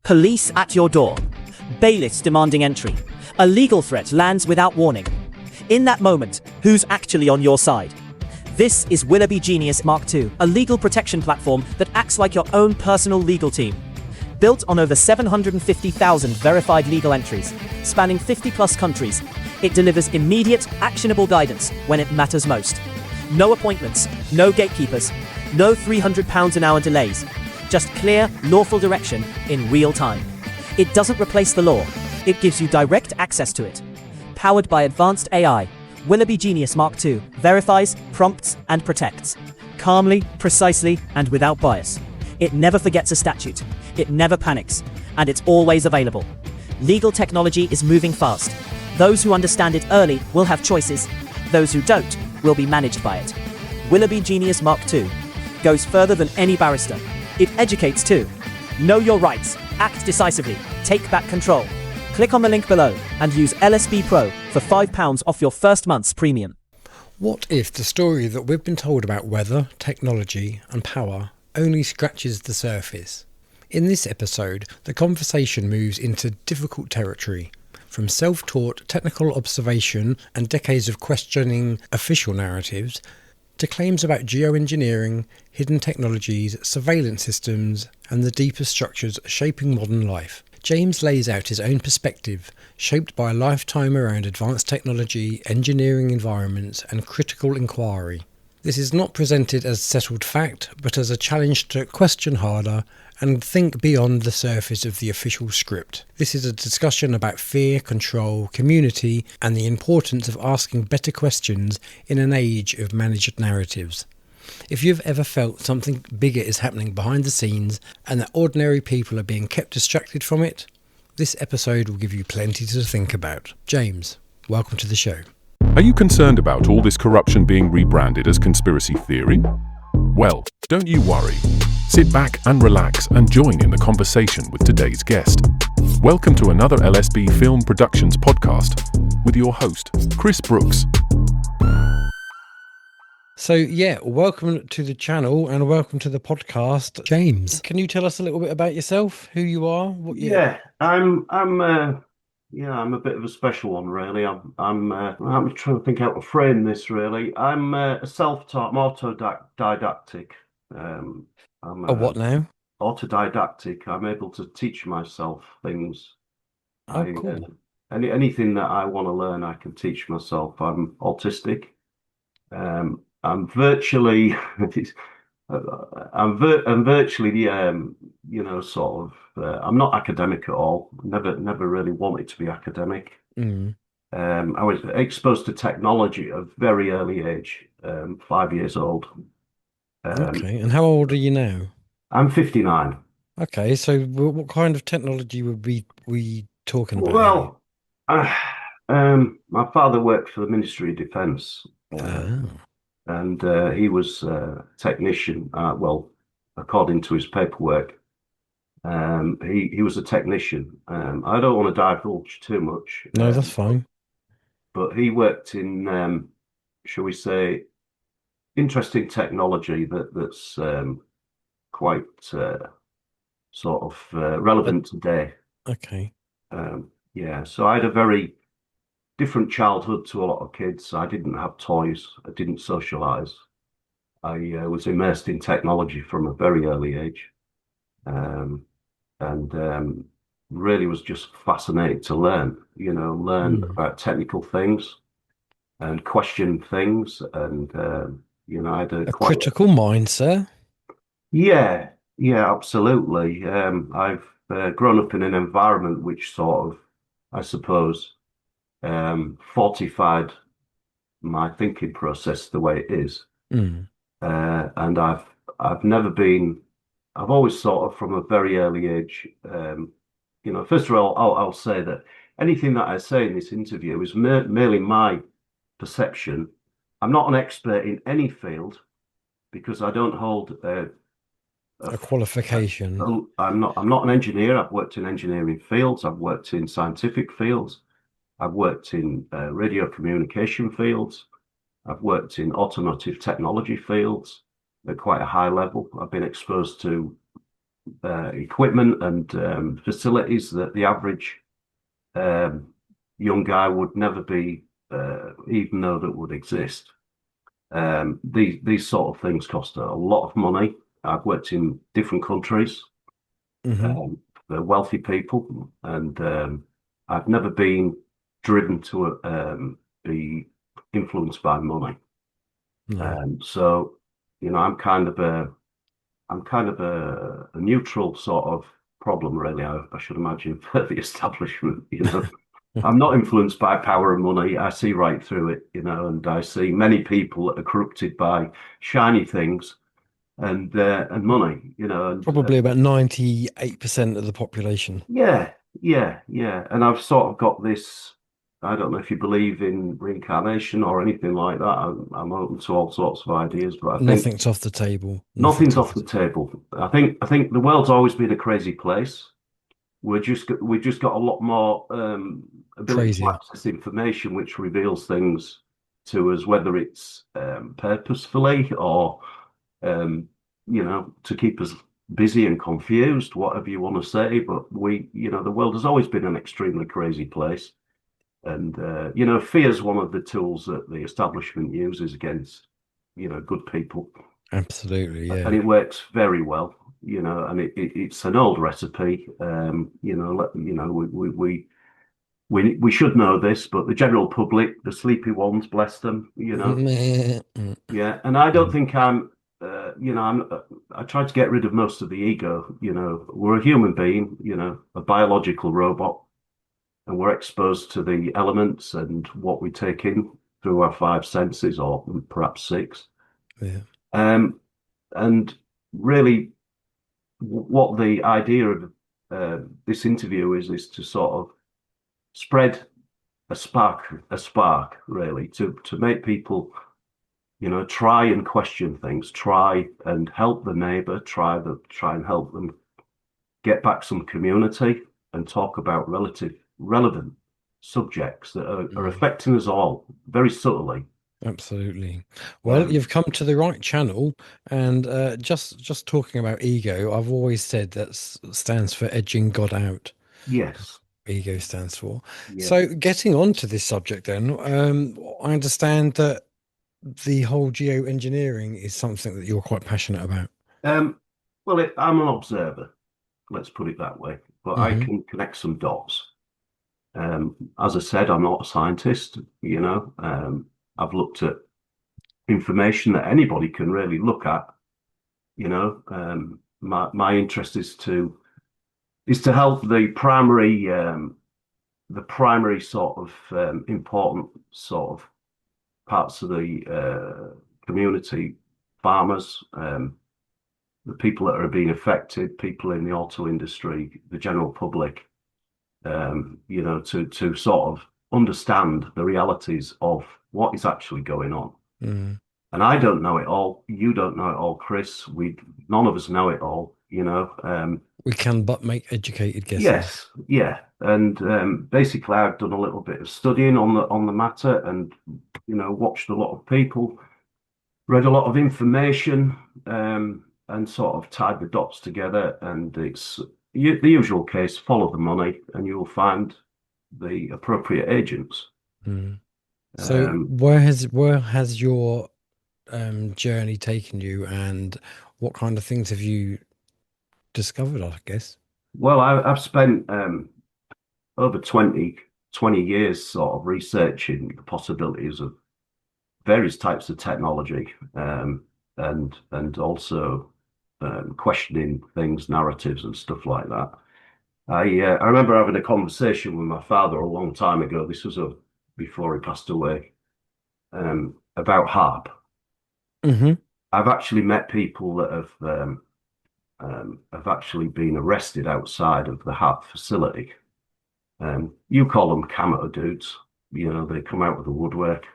Police at your door. Bailiffs demanding entry. A legal threat lands without warning. In that moment, who's actually on your side? This is Willoughby Genius Mark II, a legal protection platform that acts like your own personal legal team. Built on over 750,000 verified legal entries, spanning 50+ countries, it delivers immediate, actionable guidance when it matters most. No appointments, no gatekeepers, no £300 an hour delays, just clear, lawful direction in real time. It doesn't replace the law, it gives you direct access to it. Powered by advanced AI, Willoughby Genius Mark II verifies, prompts, and protects. Calmly, precisely, and without bias. It never forgets a statute, it never panics, and it's always available. Legal technology is moving fast. Those who understand it early will have choices. Those who don't will be managed by it. Willoughby Genius Mark II goes further than any barrister. It educates too. Know your rights, act decisively, take back control. Click on the link below and use LSB Pro for £5 off your first month's premium. What if the story that we've been told about weather, technology and power only scratches the surface? In this episode, the conversation moves into difficult territory. From self-taught technical observation and decades of questioning official narratives, to claims about geoengineering, hidden technologies, surveillance systems, and the deeper structures shaping modern life. James lays out his own perspective, shaped by a lifetime around advanced technology, engineering environments, and critical inquiry. This is not presented as settled fact, but as a challenge to question harder and think beyond the surface of the official script. This is a discussion about fear, control, community, and the importance of asking better questions in an age of managed narratives. If you've ever felt something bigger is happening behind the scenes and that ordinary people are being kept distracted from it, this episode will give you plenty to think about. James, welcome to the show. Are you concerned about all this corruption being rebranded as conspiracy theory? Well, don't you worry. Sit back and relax and join in the conversation with today's guest. Welcome to another LSB Film Productions podcast with your host, Chris Brooks. So welcome to the channel and welcome to the podcast. James, can you tell us a little bit about yourself, who you are? I'm a bit of a special one, really. I'm trying to think how to frame this, really. I'm a self-taught, I'm autodidactic. What now? Autodidactic. I'm able to teach myself things. Cool. Anything that I want to learn, I can teach myself. I'm autistic. I'm virtually, I'm virtually, I'm not academic at all. Never really wanted to be academic. I was exposed to technology at a very early age, 5 years old. Okay, and how old are you now? I'm 59. Okay, so what kind of technology would we talking about? Well, my father worked for the Ministry of Defence. And he was a technician. According to his paperwork, he was a technician. I don't want to divulge too much. No, that's fine. But he worked in, shall we say, interesting technology that's quite sort of relevant today. Okay. So I had a very different childhood to a lot of kids. I didn't have toys. I didn't socialize. I was immersed in technology from a very early age, and really was just fascinated to learn about technical things and question things. And I had a critical mindset. Yeah, absolutely. I've grown up in an environment which sort of, I suppose, fortified my thinking process the way it is. And I've never been, I've always sort of from a very early age, first of all, I'll say that anything that I say in this interview is merely my perception. I'm not an expert in any field because I don't hold a qualification. I'm not an engineer. I've worked in engineering fields. I've worked in scientific fields. I've worked in radio communication fields. I've worked in automotive technology fields at quite a high level. I've been exposed to equipment and facilities that the average um, young guy would never be even know that would exist. These sort of things cost a lot of money. I've worked in different countries Hmm. for wealthy people, and I've never been driven to be influenced by money. No. So, I'm kind of a neutral sort of problem, really. I should imagine for the establishment. I'm not influenced by power and money. I see right through it, and I see many people that are corrupted by shiny things and money, and Probably about 98% of the population. yeah, yeah. And I've sort of got this. I don't know if you believe in reincarnation or anything like that. I'm open to all sorts of ideas, but I think Nothing's off the table. Nothing's nothing's off off the the table. table. I think the world's always been a crazy place. We just got a lot more ability to Crazier. access information, which reveals things to us, whether it's purposefully or to keep us busy and confused, whatever you want to say. But the world has always been an extremely crazy place, and fear is one of the tools that the establishment uses against good people, Absolutely, and yeah. it works very well. And it's an old recipe. We should know this, but the general public, the sleepy ones, bless them, yeah. And I don't think I tried to get rid of most of the ego. We're a human being, a biological robot, and we're exposed to the elements and what we take in through our five senses, or perhaps six. Yeah. Um, and really, what the idea of this interview is to sort of spread a spark, really, to make people, try and question things, try and help the neighbor, try and help them get back some community and talk about relevant subjects that are Mm. affecting us all very subtly. Absolutely. Well, Um, you've come to the right channel, and just talking about ego, I've always said that stands for edging God out. yes, Ego stands for. yeah. So, getting on to this subject, then, I understand that the whole geoengineering is something that you're quite passionate about. Um, well, I'm an observer, let's put it that way, but I Hmm. can connect some dots. As I said, I'm not a scientist. I've looked at information that anybody can really look at. My interest is to help the primary sort of important sort of parts of the community, farmers, the people that are being affected, people in the auto industry, the general public, to sort of understand the realities of what is actually going on. Mm. And I don't know it all. You don't know it all, Chris. None of us know it all. We can but make educated guesses. Yes, yeah. And basically, I've done a little bit of studying on the matter, and watched a lot of people, read a lot of information, and sort of tied the dots together. And it's the usual case: follow the money, and you'll find the appropriate agents. Mm. So, Um, where has your journey taken you, and what kind of things have you discovered, I guess? well, I've spent over 20 years sort of researching the possibilities of various types of technology, and also questioning things, narratives, and stuff like that. I remember having a conversation with my father a long time ago. This was before he passed away, about HAARP. Hmm. I've actually met people that have actually been arrested outside of the HAARP facility. You call them camo dudes. They come out of the woodwork,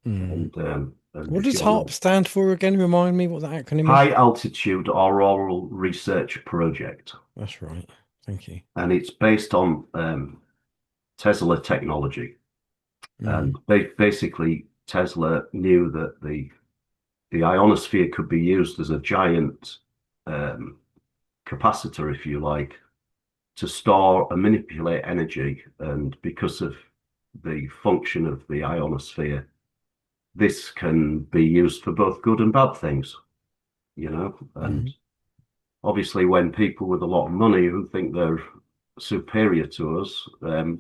Mm. and What if does you're HARP not stand for again? Remind me what that acronym is. high altitude auroral research project, That's right. Thank you. and it's based on Tesla technology. And Mm. basically, Tesla knew that the ionosphere could be used as a giant um, capacitor, if you like, to store and manipulate energy. And because of the function of the ionosphere, this can be used for both good and bad things, you know. And Mhm. obviously, when people with a lot of money who think they're superior to us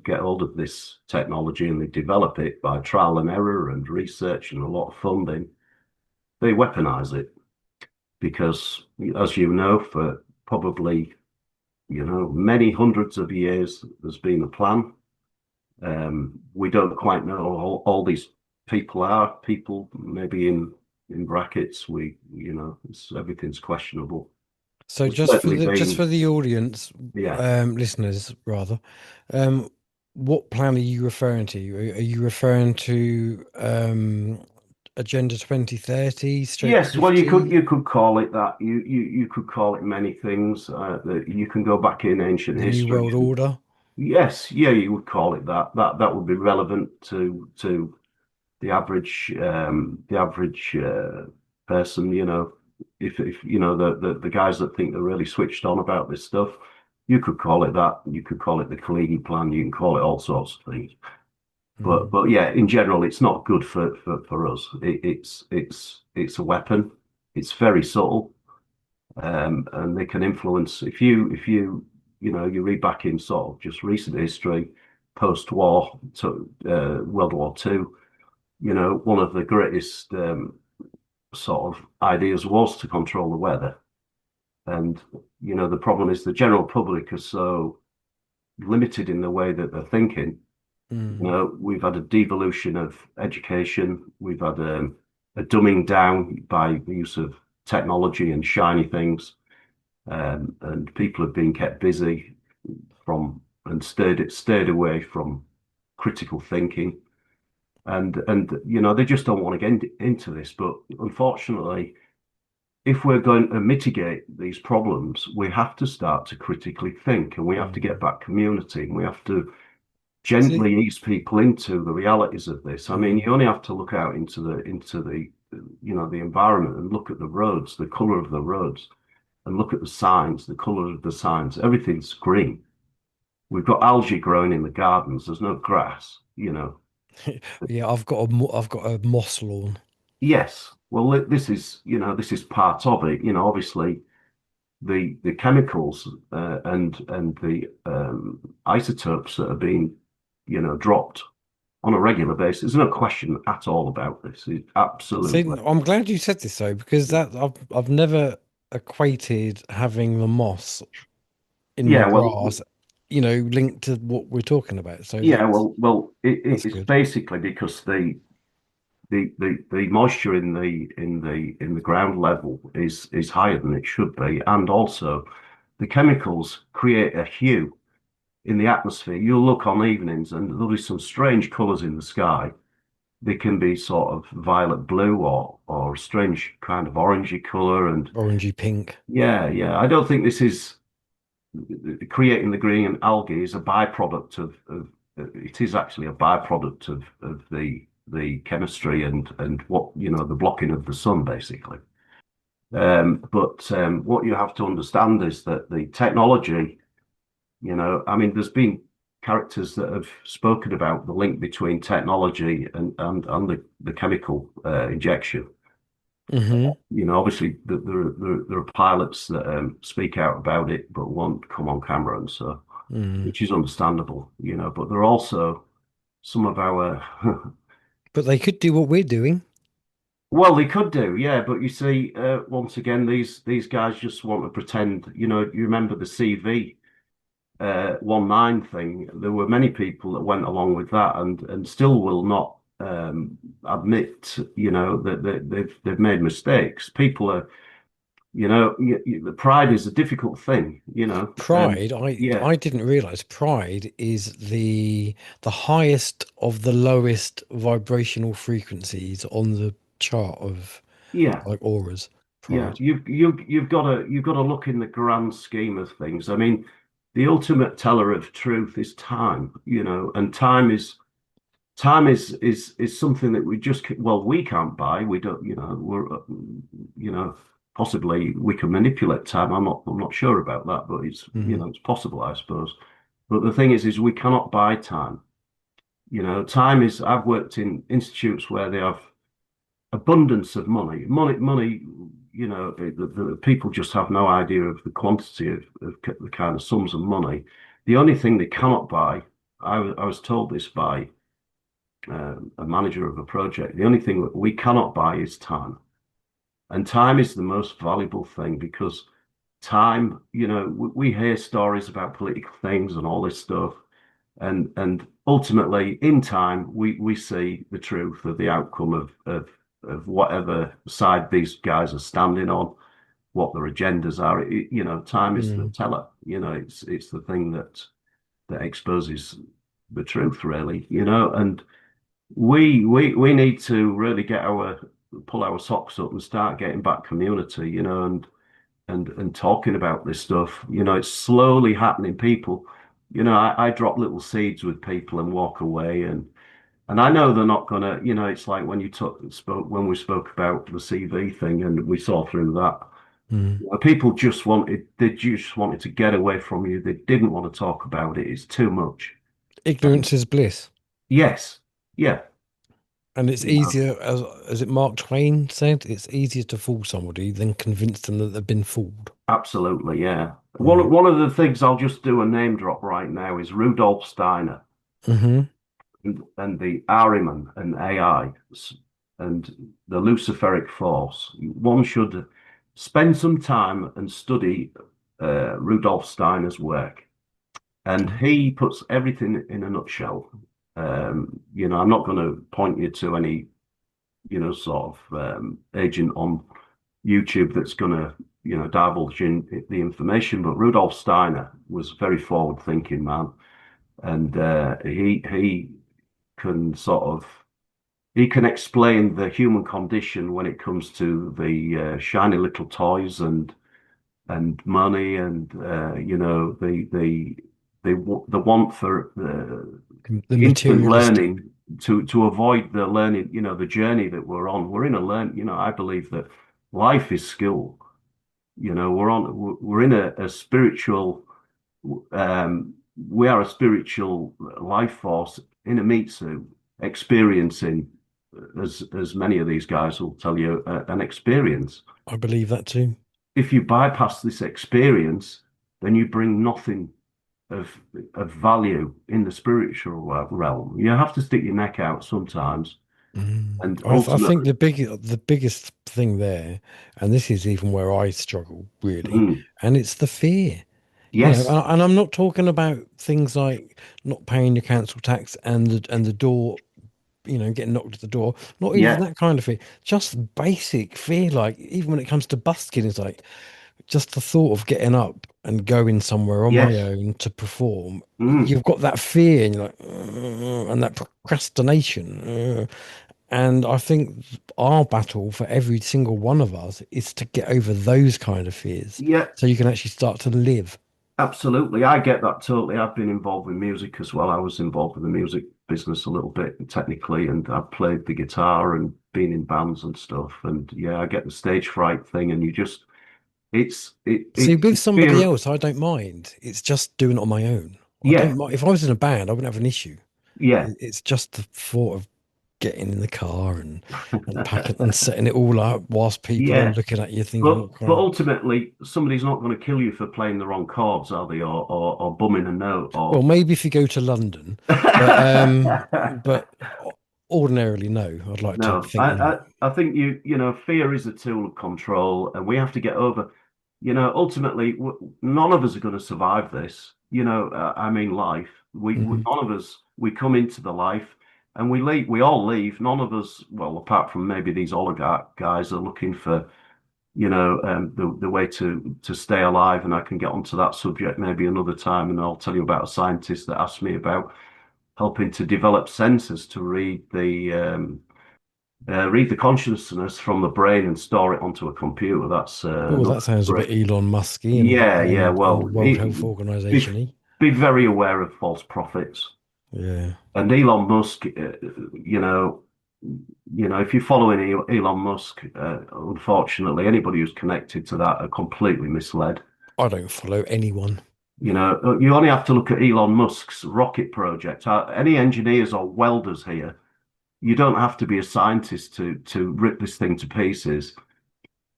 get hold of this technology and they develop it by trial and error and research and a lot of funding, they weaponize it because, as you know, for probably many hundreds of years, there's been a plan. We don't quite know who all these people are. People maybe in brackets. Everything's questionable. So We've just for certainly just been, for the audience, yeah. listeners rather, um, what plan are you referring to? Are you referring to Agenda 2030, stroke Yes, well, you could 50, you could call it that. You could call it many things. That you can go back in ancient the New history. World Order? Yes, yeah, you would call it that. That would be relevant to the average person. If the guys that think they're really switched on about this stuff, you could call it that. You could call it the Khalidi plan. You can call it all sorts of things. But Mm. but yeah, in general, it's not good for us. It's a weapon. It's very subtle, and they can influence. If you read back in sort of just recent history, post-war to World War Two. One of the greatest sort of ideas was to control the weather, and the problem is the general public are so limited in the way that they're thinking. Mm. We've had a devolution of education. We've had a dumbing down by the use of technology and shiny things, and people have been kept busy from and stayed away from critical thinking, and they just don't want to get into this. But unfortunately, if we're going to mitigate these problems, we have to start to critically think, and we have to get Mm. back community, and we have to See, gently ease people into the realities of this. I mean, mm. you only have to look out into the environment and look at the roads, the color of the roads, and look at the signs, the color of the signs. Everything's green. We've got algae growing in the gardens. There's no grass. Yeah, I've got a moss lawn. Yes. Well, this is part of it. Obviously the chemicals and the isotopes that are being dropped on a regular basis. There's no question at all about this. See, Absolutely. I'm glad you said this though, because that I've never equated having the moss in my Yeah, well, grass, linked to what we're talking about. So yeah, well, that's it's good. basically because the moisture in the ground level is higher than it should be, and also the chemicals create a hue in the atmosphere. You'll look on evenings, and there'll be some strange colours in the sky. They can be sort of violet blue or a strange kind of orangey colour, and Orangey pink. yeah, yeah. I don't think this is creating the green algae is a byproduct of it is actually a byproduct of the chemistry and what the blocking of the sun basically. But what you have to understand is that the technology, I mean, there's been characters that have spoken about the link between technology and the chemical injection. Hmm. Obviously, there are pilots that speak out about it, but won't come on camera, and so Mm. which is understandable. But there are also some of our But they could do what we're doing. well, they could do, yeah. But you see, once again, these guys just want to pretend. You remember the CV 19 thing? There were many people that went along with that, and still will not admit, that they've made mistakes. People are the pride is a difficult thing, and Pride, yeah, I didn't realize pride is the highest of the lowest vibrational frequencies on the chart of yeah, like auras. yeah. Pride. You've got to look in the grand scheme of things. I mean, the ultimate teller of truth is time, and time is something that we can't buy. We don't, we're, you know, possibly we can manipulate time. I'm not sure about that, but it's Mm. it's possible, I suppose. But the thing is we cannot buy time. Time is. I've worked in institutes where they have abundance of money. Money. The people just have no idea of the quantity of the kind of sums of money. The only thing they cannot buy, I was told this by a manager of a project. The only thing that we cannot buy is time, and time is the most valuable thing because time. We hear stories about political things and all this stuff, and ultimately in time we see the truth of the outcome of whatever side these guys are standing on, what their agendas are. Time is the Mm. teller. It's the thing that exposes the truth, really. And we need to really pull our socks up and start getting back community. And talking about this stuff. It's slowly happening. People, I drop little seeds with people and walk away, and I know they're not gonna. It's like when when we spoke about the CV thing, and we saw through that. Mm. People they just wanted to get away from you. They didn't want to talk about it. It's too much. And Ignorance is bliss. yes, yeah, And it's you know, easier, as it Mark Twain said, it's easier to fool somebody than convince them that they've been fooled. absolutely, yeah. Mm. One of the things I'll just do a name drop right now is Rudolf Steiner. Hmm. And the Ahriman and AI and the luciferic force. One should spend some time and study Rudolf Steiner's work. And he puts everything in a nutshell. I'm not going to point you to any, sort of agent on YouTube that's going to, divulge in the information. But Rudolf Steiner was a very forward-thinking man, and he can sort of he can explain the human condition when it comes to the shiny little toys and money and the want for The instant materialistic. learning to avoid the learning, the journey that we're on. We're in a learn. I believe that life is skill. We're in a spiritual we are a spiritual life force in a meat suit, experiencing, as many of these guys will tell you, an experience. I believe that too. If you bypass this experience, then you bring nothing of of value in the spiritual realm. You have to stick your neck out sometimes, Mm. and I think ultimately, the biggest thing there, and this is even where I struggle really, mm, and it's the fear. yes, And I'm not talking about things like not paying your council tax and the door, getting knocked at the door. Not even yeah, that kind of fear. Just basic fear, like even when it comes to busking, it's like just the thought of getting up and going somewhere on my yes, own to perform. mm, You've got that fear, and you're like, and that procrastination. And I think our battle for every single one of us is to get over those kind of fears yeah. so you can actually start to live. Absolutely. I get that totally. I've been involved with music as well. I was involved with the music business a little bit technically, and I've played the guitar and been in bands and stuff. And yeah, I get the stage fright thing, and See, it's with the somebody fear. else, I don't mind. It's just doing it on my own. I Yeah, don't mind. If I was in a band, I wouldn't have an issue. yeah, It's just the thought of getting in the car and packing and setting it all up whilst people are yeah. looking at you thinking, But what but kind of... ultimately, somebody's not going to kill you for playing the wrong chords, are they? Or bumming a note Well, or maybe if you go to London, but ordinarily, no. I'd like to No, think not. I think fear is a tool of control, and we have to get over. Ultimately, none of us are going to survive this. I mean, life. Mhm. None of us. We come into the life, and we leave. We all leave. None of us. Well, apart from maybe these oligarch guys are looking for, the way to stay alive. And I can get onto that subject maybe another time, and I'll tell you about a scientist that asked me about helping to develop sensors to read the consciousness from the brain and store it onto a computer. That's Oh, another that sounds a great. bit Elon Musky Yeah, yeah. and Well, World Health be Organization-y. be very aware of false prophets. Yeah. And Elon Musk, if you're following Elon Musk, unfortunately, anybody who's connected to that are completely misled. I don't follow anyone. You only have to look at Elon Musk's rocket project. Any engineers or welders here, you don't have to be a scientist to rip this thing to pieces.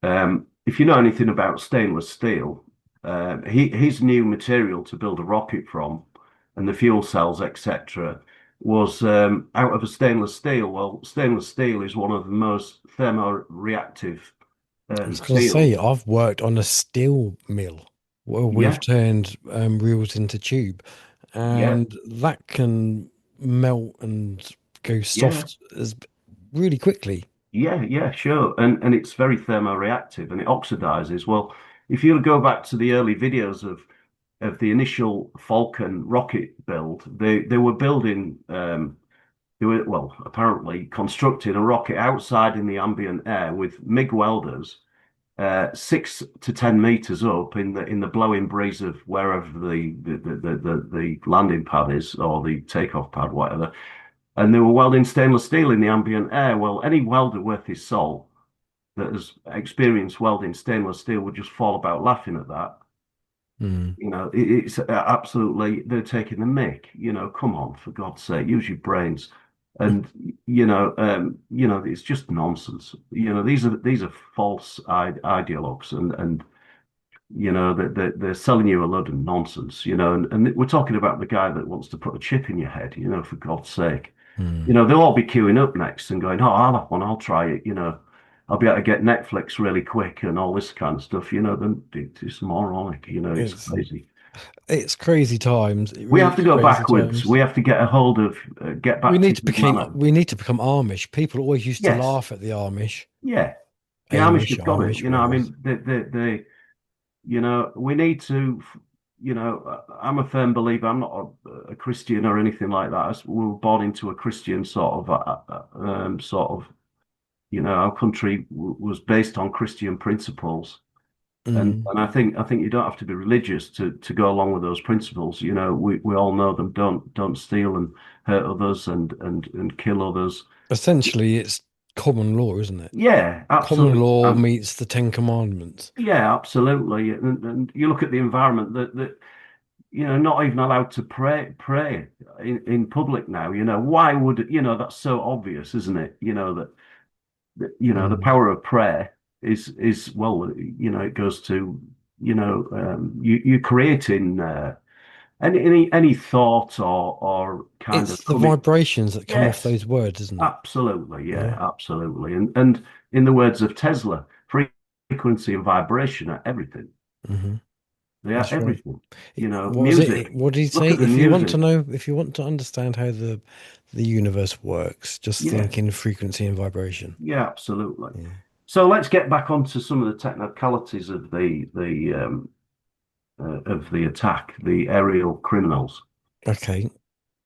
If you know anything about stainless steel, his new material to build a rocket from, and the fuel cells, etc., was out of a stainless steel. Well, stainless steel is one of the most thermoreactive I was going to steel. say, I've worked on a steel mill where we've Yeah, turned reels into tube, yeah, and that can melt and go yeah. soft as really quickly. Yeah, sure. And it's very thermoreactive and it oxidizes. Well, if you go back to the early videos of the initial Falcon rocket build, they were building they were well, apparently constructing a rocket outside in the ambient air with MIG welders, 6 to 10 meters up in the blowing breeze of wherever the landing pad is or the takeoff pad, whatever, and they were welding stainless steel in the ambient air. Well, any welder worth his salt that has experienced welding stainless steel would just fall about laughing at that. Mm. It's absolutely, they're taking the mick. Come on, for God's sake, use your brains. And it's just nonsense. These are false ideologues, and they're selling you a load of nonsense. And we're talking about the guy that wants to put a chip in your head. For God's sake. Mm. They'll all be queuing up next and going, "Oh, I'll have one. I'll try it." I'll be able to get Netflix really quick and all this kind of stuff. Then it's moronic. It's It's crazy. it's crazy times. It We really have to is go crazy backwards. times. We have to get a hold of, get back to humanity. We need to become Amish. People always used to Yes, laugh at the Amish, yeah, the Amish Amish, have got it. Amish, whatever it I was. mean, we need to. I'm a firm believer. I'm not a Christian or anything like that. We were born into a Christian our country was based on Christian principles. Mm. And I think you don't have to be religious to go along with those principles. We all know them. Don't steal and hurt others and kill others. Essentially, it's common law, isn't it? Yeah, Common absolutely. law meets the Ten Commandments. Yeah, absolutely. And you look at the environment that not even allowed to pray in public now. Why would that's so obvious, isn't it? The Mm. power of prayer is well, it goes to you're creating any thought or kind It's of the coming. vibrations that come off Yes, those words, isn't it? absolutely, yeah, Yeah. absolutely. And in the words of Tesla, frequency and vibration are everything. Hmm. They are That's right. everything. What was it? Music. What did he Look say? at the If you want to music. know, if you want to understand how the universe works, just Yeah, think in frequency and vibration. yeah, absolutely. Yeah. So let's get back onto some of the technicalities of the attack, the aerial criminals. Okay.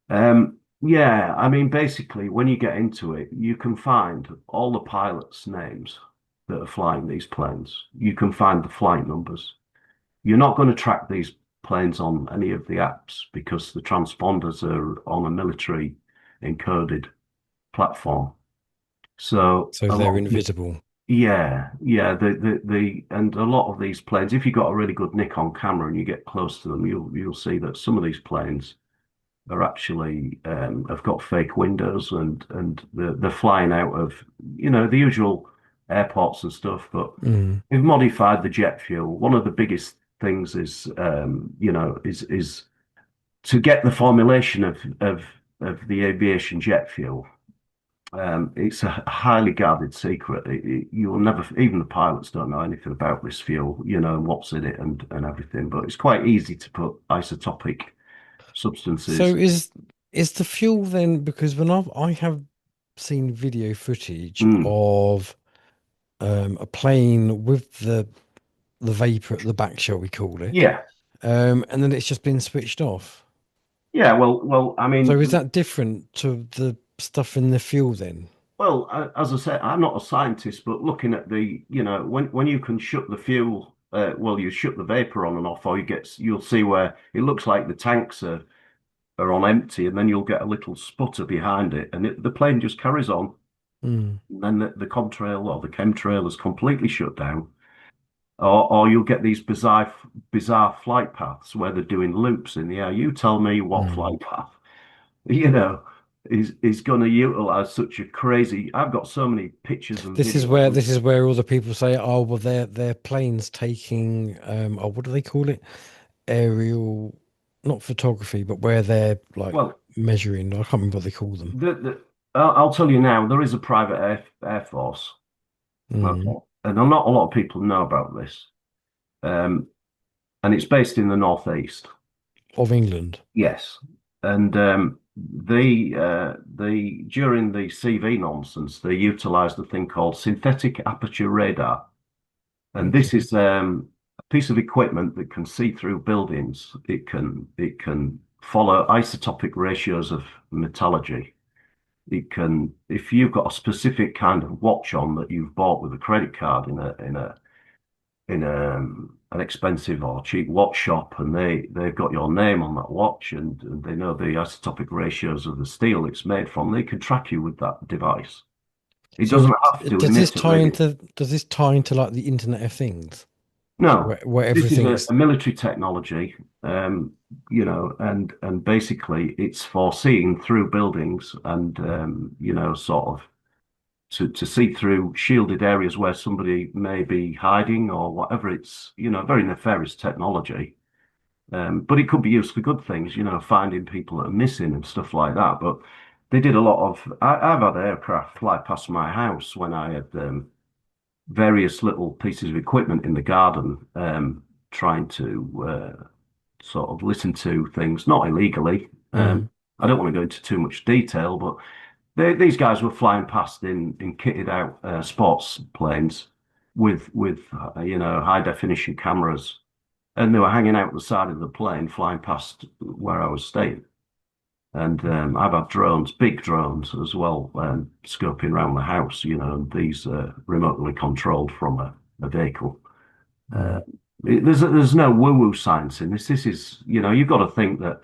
Yeah, I mean, basically, when you get into it, you can find all the pilots' names that are flying these planes. You can find the flight numbers. You're not going to track these planes on any of the apps because the transponders are on a military encoded platform. So So a they're lot of invisible. yeah, and a lot of these planes, if you've got a really good Nikon camera and you get close to them, you'll see that some of these planes are actually have got fake windows and they're flying out of the usual airports and stuff, but Mm. we've modified the jet fuel. One of the biggest things is to get the formulation of the aviation jet fuel. It's a highly guarded secret. You will never, even the pilots don't know anything about this fuel, and what's in it and everything. But it's quite easy to put isotopic So substances. is the fuel then, because I have seen video footage Mm. of a plane with the vapor at the back, shall we call it? Yeah, And then it's just been switched off. yeah. Well. I So mean, is that different to the stuff in the fuel then? well, as I said, I'm not a scientist, but looking at when you can shut the fuel, well, you shut the vapor on and off, or you'll see where it looks like the tanks are on empty, and then you'll get a little sputter behind it, and the plane just carries on. Mm. And then the contrail or the chemtrail is completely shut down. Or you'll get these bizarre flight paths where they're doing loops in the air. You tell me what Mm. flight path, you know, is going to utilize such a crazy. I've got so many pictures and videos. This is where all the people say, oh well, they're planes taking oh, what do they call it? Aerial, not photography, but where they're like Well, measuring. I can't remember what they call them. I'll tell you now, there is a private air force, Mm. okay, and not a lot of people know about this. Um, and it's based in the northeast. Of England. Yes, and the during the CV nonsense, they utilised a thing called synthetic aperture radar, and this Okay. is a piece of equipment that can see through buildings. It can follow isotopic ratios of metallurgy. It can, if you've got a specific kind of watch on that you've bought with a credit card in an expensive or cheap watch shop, and they've got your name on that watch, and they know the isotopic ratios of the steel it's made from. They can track you with that device. It So doesn't have to does this emit a tie radio. into like the Internet of Things, No, where this is everything's a military technology, and basically it's for seeing through buildings and sort of to see through shielded areas where somebody may be hiding or whatever. It's very nefarious technology. But it could be used for good things, finding people that are missing and stuff like that. But they did a lot of. I've had aircraft fly past my house when I had various little pieces of equipment in the garden, trying to sort of listen to things, not illegally. mm, I don't want to go into too much detail, but these guys were flying past in kitted out sports planes with high definition cameras, and they were hanging out the side of the plane, flying past where I was staying. And I've had drones, big drones as well, scoping around the house. And these remotely controlled from a vehicle. Uh, mm. there's no woo-woo science in this. This is, you've got to think that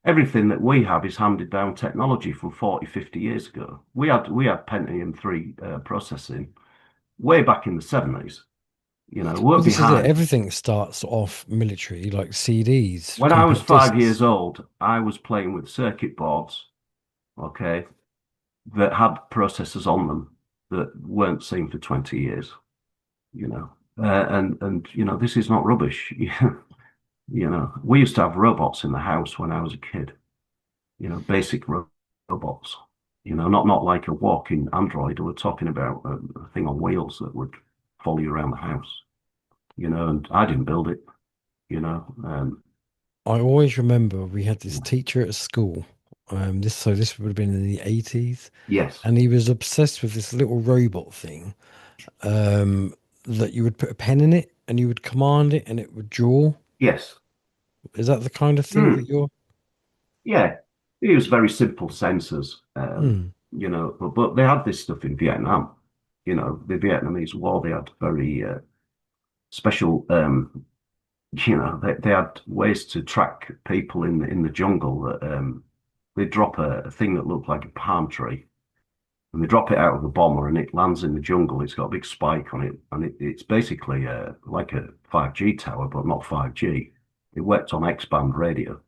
everything that we have is handed down technology from 40, 50 years ago. We had Pentium 3 processing way back in the 70s. Well, Work this is it. behind. Everything starts off military, like CDs, When I was compact 5 years discs. old, I was playing with circuit boards, okay, that had processors on them that weren't seen for 20 years, you know. And this is not rubbish. We used to have robots in the house when I was a kid, basic robots, not like a walking android. We're talking about a thing on wheels that would follow you around the house, and I didn't build it, you know. I always remember we had this teacher at school. This would have been in the 80s, Yes, and he was obsessed with this little robot thing. That you would put a pen in it and you would command it and it would draw. yes. Is that the kind of thing that Mm, you're? yeah, they use very simple sensors, Mm. but they had this stuff in Vietnam. The Vietnamese War, they had very special, they had ways to track people in the jungle that they drop a thing that looked like a palm tree, and they drop it out of the bomber, and it lands in the jungle. It's got a big spike on it, and it's basically like a 5G tower, but not 5G. It worked on X-band radio,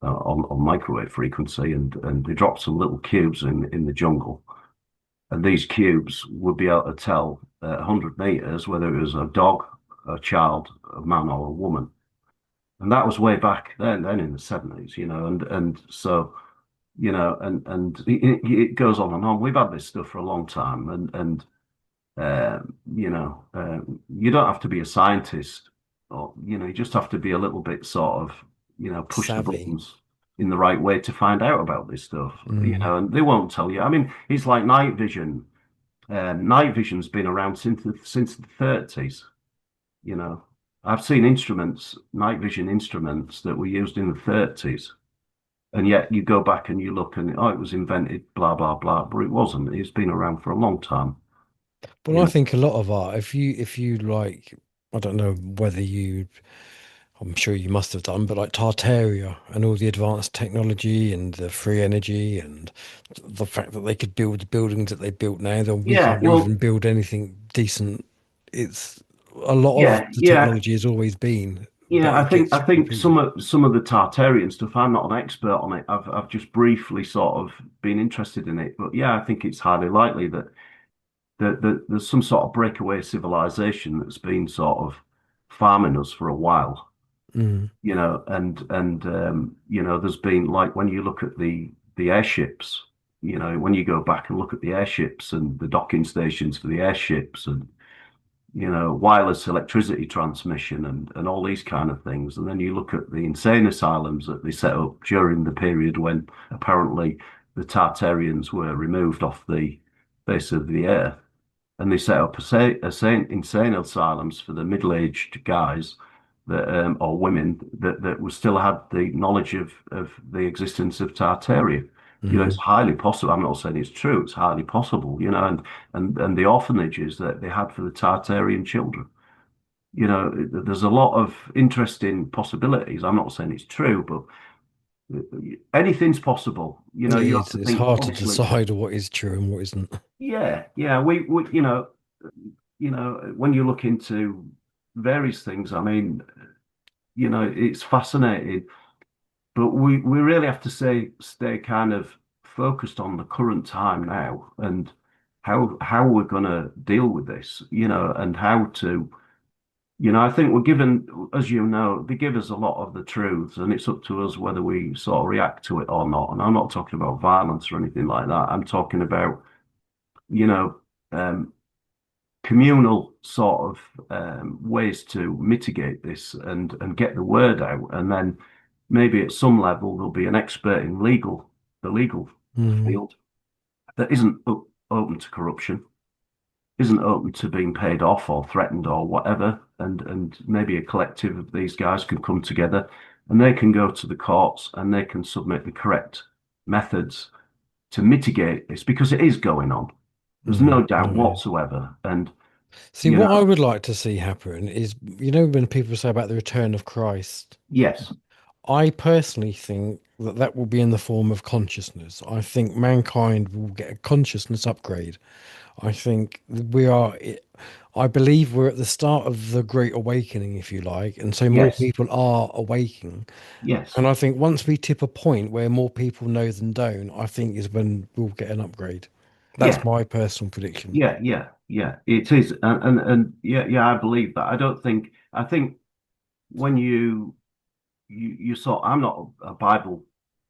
on microwave frequency, and they dropped some little cubes in the jungle, and these cubes would be able to tell 100 meters whether it was a dog, a child, a man, or a woman. And that was way back then in the 70s, and so and it goes on and on. We've had this stuff for a long time, and you don't have to be a scientist, or you just have to be a little bit sort of push the Savvy. buttons in the right way to find out about this stuff. Mm. And they won't tell you. I mean, it's like night vision. Night vision's been around since the 30s. You know, I've seen night vision instruments that were used in the 30s. And yet you go back and you look and it was invented, blah blah blah, but it wasn't. It's been around for a long time. Well, You I know, think a lot of art, if you like, I don't know whether you I'm sure you must have done, but like Tartaria and all the advanced technology and the free energy and the fact that they could build the buildings that they built now, that we Yeah, can't even well, build anything decent. It's a lot of yeah, the yeah, technology has always been, yeah. but I it think gets I think repeated. some of the Tartarian stuff. I'm not an expert on it. I've just briefly sort of been interested in it, but yeah, I think it's highly likely that there's some sort of breakaway civilization that's been sort of farming us for a while, Mm, there's been like when you look at the airships, when you go back and look at the airships and the docking stations for the airships and wireless electricity transmission and all these kind of things. And then you look at the insane asylums that they set up during the period when apparently the Tartarians were removed off the face of the earth. And they set up insane asylums for the middle-aged guys that or women that were still had the knowledge of the existence of Tartaria. It's mm. highly possible. I'm not saying it's true. It's highly possible. And the orphanages that they had for the Tartarian children. There's a lot of interesting possibilities. I'm not saying it's true, but anything's possible. You have to It's think, hard to obviously. decide what is true and what isn't. Yeah, yeah. We when you look into various things, I mean, it's fascinating, but we really have to stay kind of focused on the current time now and how we're going to deal with this, and how to, I think we're given, as you know, they give us a lot of the truths, and it's up to us whether we sort of react to it or not. And I'm not talking about violence or anything like that. I'm talking about, you know, um, communal sort of ways to mitigate this and get the word out, and then maybe at some level there'll be an expert in the legal Mm, field that isn't open to corruption, isn't open to being paid off or threatened or whatever, and maybe a collective of these guys can come together and they can go to the courts and they can submit the correct methods to mitigate this because it is going on. There's no no, doubt it is. whatsoever, and See, you what I know, would like to see happen is, when people say about the return of Christ, yes. I personally think that that will be in the form of consciousness. I think mankind will get a consciousness upgrade. I think we are, I believe we're at the start of the Great Awakening, if you like, and so more Yes, people are awaking. yes, And I think once we tip a point where more people know than don't, I think is when we'll get an upgrade. That's yeah, my personal prediction. yeah. It is, and yeah, yeah. I believe that. I don't think. I think when you saw, I'm not a Bible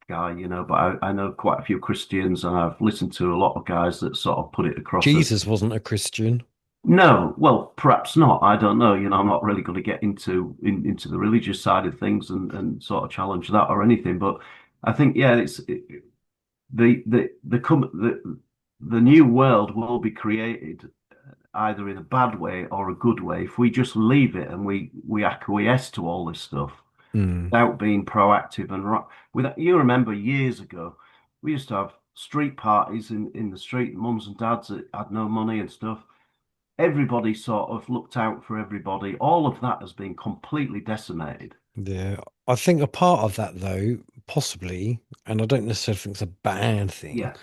guy, but I know quite a few Christians, and I've listened to a lot of guys that sort of put it across as Jesus wasn't a Christian. no. Well, perhaps not. I don't know. I'm not really going to get into the religious side of things and sort of challenge that or anything. But I think yeah, the new world will be created either in a bad way or a good way if we just leave it and we acquiesce to all this stuff Mm, without being proactive and without. You remember years ago, we used to have street parties in the street, mums and dads that had no money and stuff. Everybody sort of looked out for everybody. All of that has been completely decimated. yeah. I think a part of that, though, possibly, and I don't necessarily think it's a bad thing, Yeah.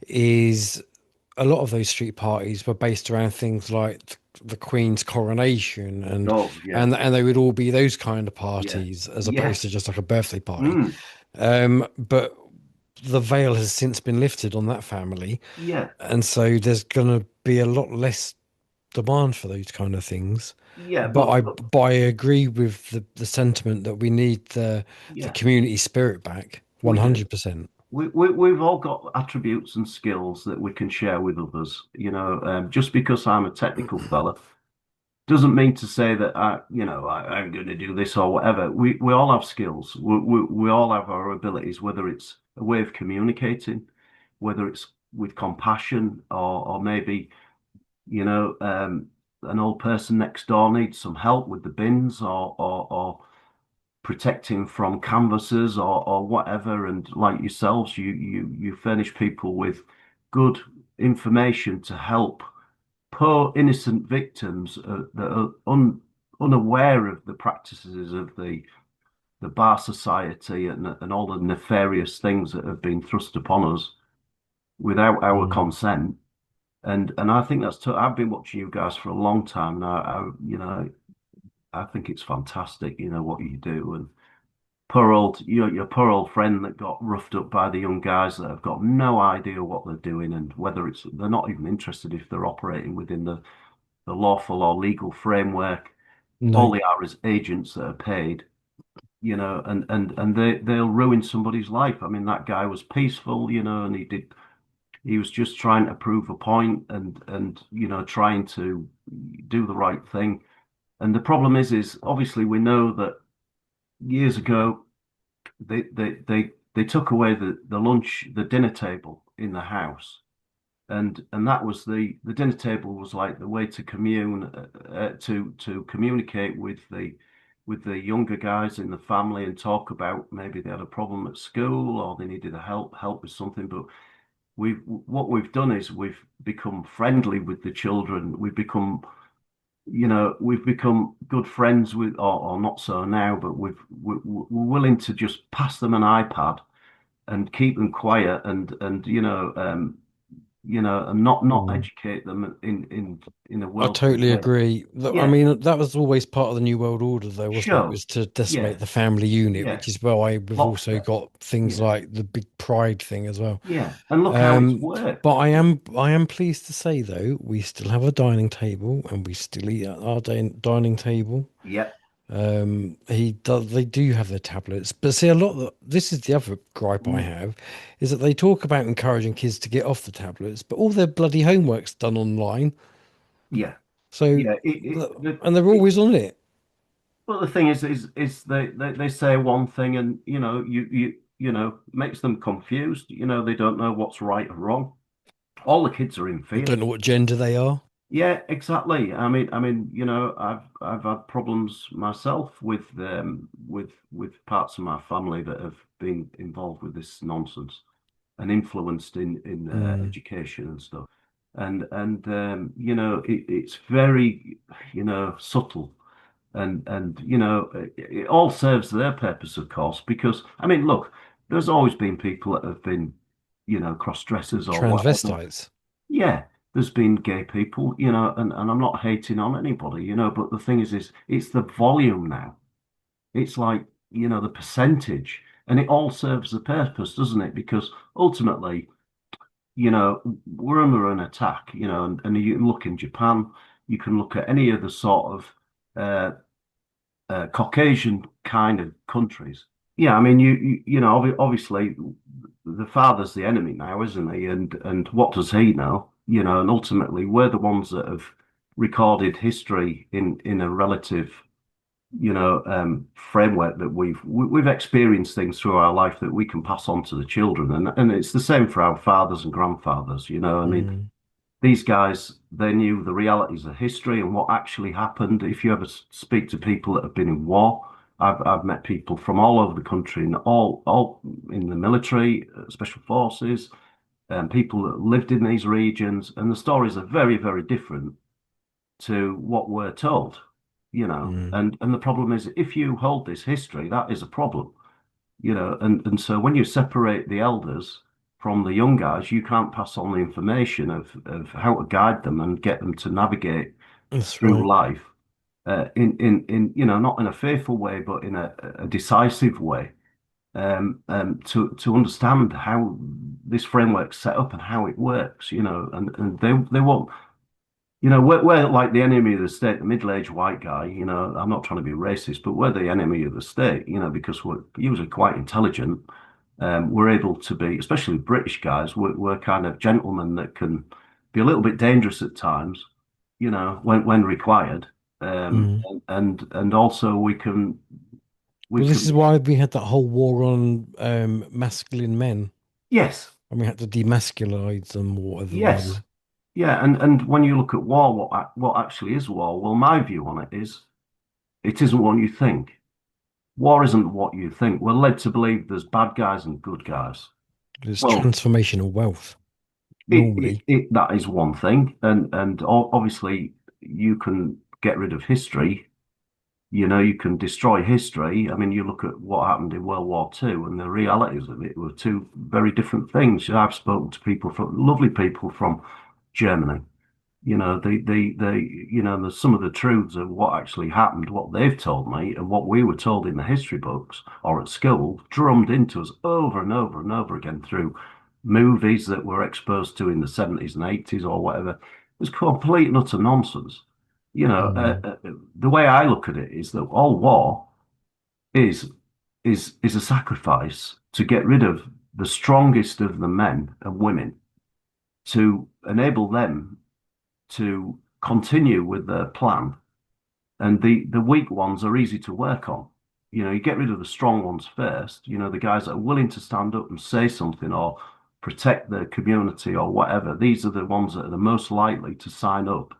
is a lot of those street parties were based around things like the Queen's coronation Oh, yeah. and they would all be those kind of Yeah. parties as opposed to Yes. just like a birthday party. Mm. But the veil has since been lifted on that family, Yeah. and so there's gonna be a lot less demand for those kind of things. Yeah. But But I agree with the sentiment that we need the yeah, community spirit back we do. 100%. We've all got attributes and skills that we can share with others. Just because I'm a technical fella doesn't mean to say that I'm going to do this or whatever. We all have skills. We all have our abilities, whether it's a way of communicating, whether it's with compassion, or maybe you know an old person next door needs some help with the bins, or protecting from canvassers or whatever. And like yourselves, you furnish people with good information to help poor innocent victims that are unaware of the practices of the the bar society and all the nefarious things that have been thrust upon us without our Mm. consent. And I think I've been watching you guys for a long time now. I think it's fantastic, what you do. And your poor old friend that got roughed up by the young guys that have got no idea what they're doing and whether they're not even interested if they're operating within the lawful or legal framework. All No, they are is agents that are paid, and they'll ruin somebody's life. I mean, that guy was peaceful, and he was just trying to prove a point and trying to do the right thing. And the problem is obviously we know that years ago they took away the dinner table in the house, and that was the dinner table was like the way to to communicate with the younger guys in the family and talk about maybe they had a problem at school or they needed a help with something. But what we've done is we've become friendly with the children. We've become good friends with, or not so now, but we're willing to just pass them an iPad and keep them quiet and not mm. educate them in a I worldly totally way. agree. I Yeah, mean, that was always part of the New World Order, though, wasn't it? sure. Was to Yeah, decimate the family unit, yeah. which is why we've also Lockstep. got things Yeah, like the big pride thing as well. yeah. And look how it's Um, worked. but I am pleased to say though, we still have a dining table and we still eat at our dining table. Yeah, They do have their tablets, but see, a lot of this is the other gripe I mm, have, is that they talk about encouraging kids to get off the tablets, but all their bloody homework's done online. yeah, So, yeah. and they're always on it. Well, the thing is they say one thing and makes them confused. They don't know what's right or wrong. All the kids are in They fear. don't know what gender they are. Yeah, exactly. I mean, I've had problems myself with parts of my family that have been involved with this nonsense and influenced in Mm, education and stuff. And it's very subtle and it all serves their purpose, of course. Because I mean, look, there's always been people that have been cross dressers or whatever. transvestites. Yeah, there's been gay people, and I'm not hating on anybody, but the thing is it's the volume now. It's like, the percentage, and it all serves the purpose, doesn't it? Because ultimately, we're under an attack, and you can look in Japan, you can look at any of the sort of Caucasian kind of countries. Yeah, I mean, obviously the father's the enemy now, isn't he? And what does he know? And ultimately we're the ones that have recorded history in a relative, framework that we've experienced things through our life that we can pass on to the children, and it's the same for our fathers and grandfathers. I mean, Mm, these guys, they knew the realities of history and what actually happened. If you ever speak to people that have been in war, I've met people from all over the country and all in the military, special forces, and people that lived in these regions, and the stories are very, very different to what we're told, mm. And the problem is if you hold this history, that is a problem, and so when you separate the elders from the young guys, you can't pass on the information of how to guide them and get them to navigate That's through right. life in not in a fearful way, but in a decisive way, to understand how this framework's set up and how it works, and they won't. We're like the enemy of the state, the middle-aged white guy. I'm not trying to be racist, but we're the enemy of the state, because we're usually quite intelligent. We're able to be, especially British guys, we're kind of gentlemen that can be a little bit dangerous at times, when required. Mm. And also we Well, this is can, why we had that whole war on masculine men, yes, and we had to demasculinize them or whatever the word yes, is. yeah. And when you look at war, what actually is war? Well, my view on it is it isn't what you think. War isn't what you think. We're led to believe there's bad guys and good guys. It's Well, transformational wealth normally. that is one thing, and obviously you can get rid of history, You can destroy history. I mean, you look at what happened in World War II, and the realities of it were two very different things. I've spoken to people lovely people from Germany. There's some of the truths of what actually happened, what they've told me, and what we were told in the history books or at school, drummed into us over and over and over again through movies that we're exposed to in the 70s and 80s or whatever. It was complete and utter nonsense. Mm. The way I look at it is that all war is is a sacrifice to get rid of the strongest of the men and women to enable them to continue with their plan. And the weak ones are easy to work on. You get rid of the strong ones first, the guys that are willing to stand up and say something or protect their community or whatever. These are the ones that are the most likely to sign up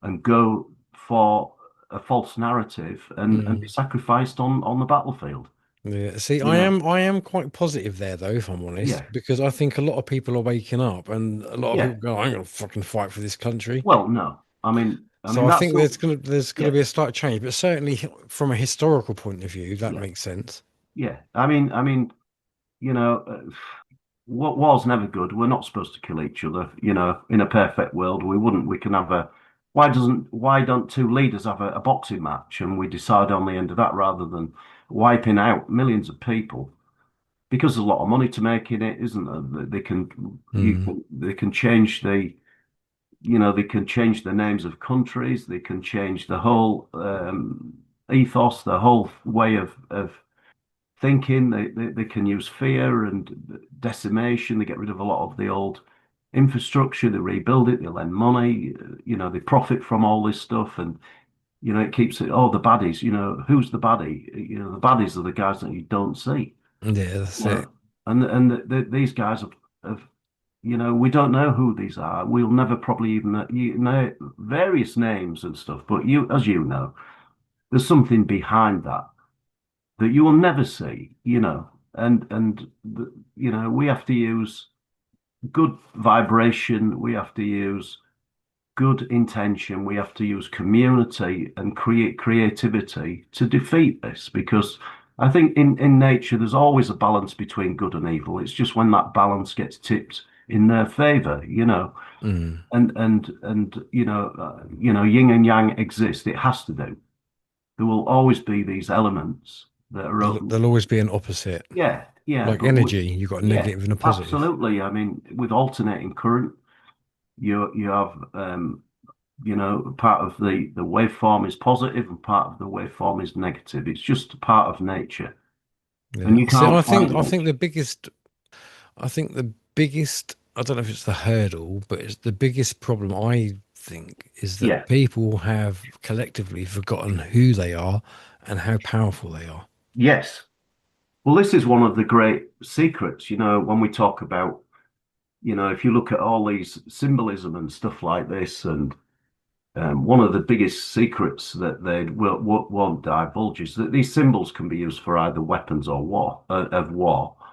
and go for a false narrative and be Mm. sacrificed on the battlefield. Yeah. See, You know, I am quite positive there though, if I'm honest, yeah, because I think a lot of people are waking up, and a lot of yeah. people go, "I'm going to fucking fight for this country." Well, no, I mean So I that's think all. there's gonna Yeah, be a slight change, but certainly from a historical point of view, that yeah, makes sense. yeah. I mean, you know, what war's never good. We're not supposed to kill each other. In a perfect world, we wouldn't. We can have a. Why don't two leaders have a boxing match and we decide on the end of that rather than wiping out millions of people? Because there's a lot of money to make in it, isn't there? Mm. They can change they can change the names of countries. They can change the whole ethos, the whole way of thinking. They can use fear and decimation. They get rid of a lot of the old infrastructure. They rebuild it. They lend money. They profit from all this stuff, and it keeps it. Oh, the baddies. Who's the baddie? The baddies are the guys that you don't see. Yeah, that's You it. know, these guys have we don't know who these are. We'll never probably even know various names and stuff. But as you know, there's something behind that you will never see. We have to use good vibration. We have to use good intention. We have to use community and create creativity to defeat this because. I think in nature, there's always a balance between good and evil. It's just when that balance gets tipped in their favor. Mm. And yin and yang exist. It has to do. There will always be these elements that are, There'll always be an opposite. yeah, yeah, Like but energy, you've got a yeah, negative and a positive. absolutely. I mean, with alternating current, you have, part of the waveform is positive and part of the waveform is negative. It's just a part of nature, and Yeah. you See, can't fight I think nature. the biggest, I don't know if it's the hurdle, but it's the biggest problem I think is that Yeah. people have collectively forgotten who they are and how powerful they are. Yes. Well, this is one of the great secrets, when we talk about, if you look at all these symbolism and stuff like this, and one of the biggest secrets that they won't divulge is that these symbols can be used for either weapons or war,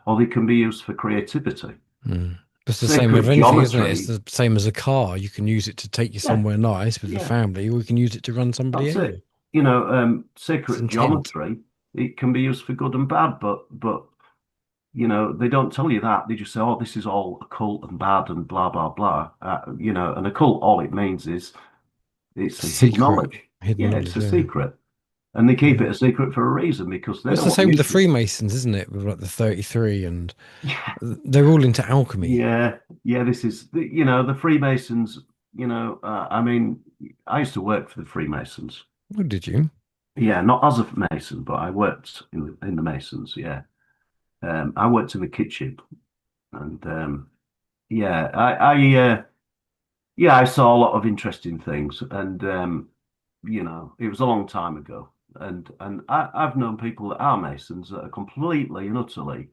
or they can be used for creativity. Mm. It's the same with Sacred anything, isn't it? It's geometry, the same as a car. You can use it to take you yeah, somewhere nice with the yeah, family, or you can use it to run somebody that's over. it. It's Sacred intent. geometry, it can be used for good and bad, but they don't tell you that. They just say, oh, this is all occult and bad and blah, blah, blah. And occult, all it means is it's a hidden Secret, knowledge. hidden Yeah, it's knowledge. a Yeah. secret. And they keep Yeah. it a secret for a reason because they Well, it's don't the want same with you the to. Freemasons, isn't it? With like the 33, and they're all into alchemy. Yeah, yeah, this is, the Freemasons, I mean, I used to work for the Freemasons. Oh, did you? Yeah, not as a Mason, but I worked in the Masons. Yeah. I worked in the kitchen and, yeah, I saw a lot of interesting things, and it was a long time ago, and I've known people that are Masons that are completely and utterly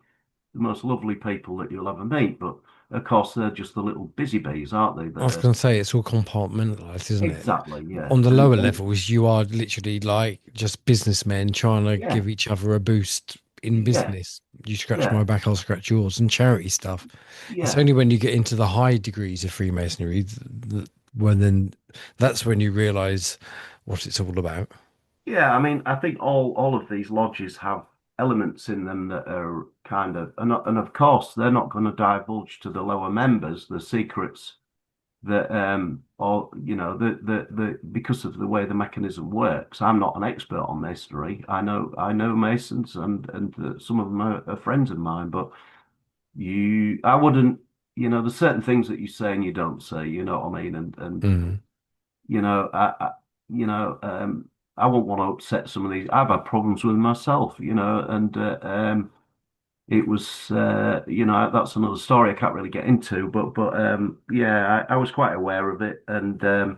the most lovely people that you'll ever meet, but of course they're just the little busy bees, aren't they? I was going to say it's all compartmentalized, isn't it? Exactly, yeah, On the and, lower and levels, you are literally like just businessmen trying to yeah, give each other a boost in yeah, business. You scratch yeah, my back, I'll scratch yours, and charity stuff. It's yeah, only when you get into the high degrees of Freemasonry when then that's when you realize what it's all about. Yeah, I mean, I think all of these lodges have elements in them that are kind of, and of course, they're not going to divulge to the lower members the secrets that, or the because of the way the mechanism works. I'm not an expert on masonry. I know masons, and some of them are friends of mine, but I wouldn't, there's certain things that you say and you don't say. You know what I mean? And Mm. you know, you know, um, I won't want to upset some of these. I've had problems with myself, and it was, that's another story I can't really get into. But yeah, I was quite aware of it, and